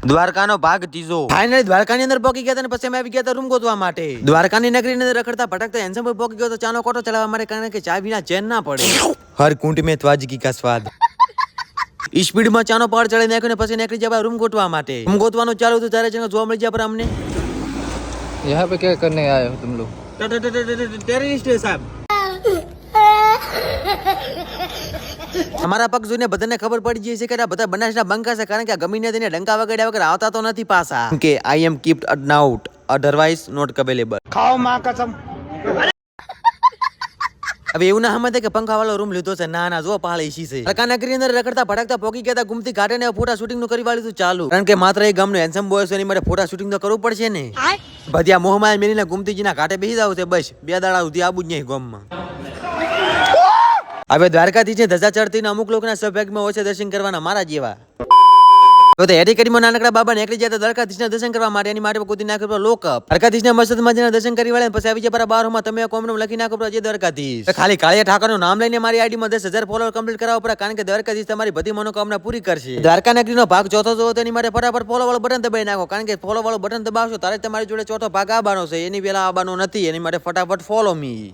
દ્વારકાનો ભાગ ત્રીજો. ફાઇનલી દ્વારકાની અંદર પહોંચી ગયા હતા અને પછી અમે આવી ગયા હતા રૂમ ગોતવા માટે. દ્વારકાની નગરીની અંદર રખડતા ભટકતા હેન્ડસમ પર પહોંચી ગયો તો ચાનો કોટો ચલાવવા માટે, કારણ કે ચા વિના ચેન ના પડે. હર કુંટ મેં ત્વાજગી કા સ્વાદ. સ્પીડમાં ચાનો પહાડ ચડી નાખ્યો ને પછી નીકળી જવા રૂમ ગોતવા માટે. રૂમ ગોતવાનું ચાલુ હતું ત્યારે જણા જોવા મળી ગયા પર અમને. यहाँ पे क्या करने आए हो तुम लोग? ટેરરિસ્ટ સાહેબ. અમારા પગ જોઈને બધાને ખબર પડી જાય છે કે આ બધા બનાસના બંકા છે, કારણ કે આ ગમીને તેને ડંકા વગાડ્યા વગર આવતા તો નથી પાછા. કે આઈ એમ કીપ્ડ આઉટ, અધરવાઇઝ નોટ અવેલેબલ. ખાઓ માં કસમ. હવે એવું ના સમજે કે પંખા વાળો રૂમ લીધો છે. ના ના, જો પહાડ એસી છે. રકાનગરી અંદર રખડતા ભટકતા પોકી ગયા હતા ગુમતી ઘાટે ને ફોટા શૂટિંગ નું કરી વાળ્યું ચાલુ, કારણ કે માત્ર એક ગામનો હેન્ડસમ બોય છે, એની માટે ફોટા શૂટિંગ તો કરવું પડશે ને. ભધિયા મોહમાયા મેલીને ગુમતીજીના ઘાટે બેસી જાવ છે, બસ 2 દાડા સુધી આવું જ નહીં ગામમાં. હવે દ્વારકાથી છે ધજા ચડતી અમુક લોકોના સૌભાગ્યમાં હોય છે દર્શન કરવાના, મારા જેવા. તો હેરી કરીમાં નાનકડા બાબા નીકળી જાય તો દ્વારકાધીશના દર્શન કરવા માટે, એની માટે કુદી નાખ્યો લોકઅપ. દ્વારકાધીશના મસ્જિદમાં જઈને દર્શન કરી વાળે પછી આવી જાય બારોમાં તમે કોમનું લખી નાખો જે દ્વારકાધીશ. ખાલી કાળિયા ઠાકરનું નામ લઈને મારી આઈડીમાં 10,000 ફોલોવર કમ્પ્લીટ કરાવવા પડે, કારણ કે દ્વારકાધીશ તમારી બધી મનોકામના પૂરી કરશે. દ્વારકા નગરીનો ભાગ ચોથો જોવો તેની માટે ફટાફટ ફોલો વાળું બટન દબાવી નાખો, કારણ કે ફોલો વાળું બટન દબાવશો ત્યારે તમારી જોડે ચોથો ભાગ આવવાનો છે, એની પહેલા આવવાનો નથી. એની માટે ફટાફટ ફોલો મી.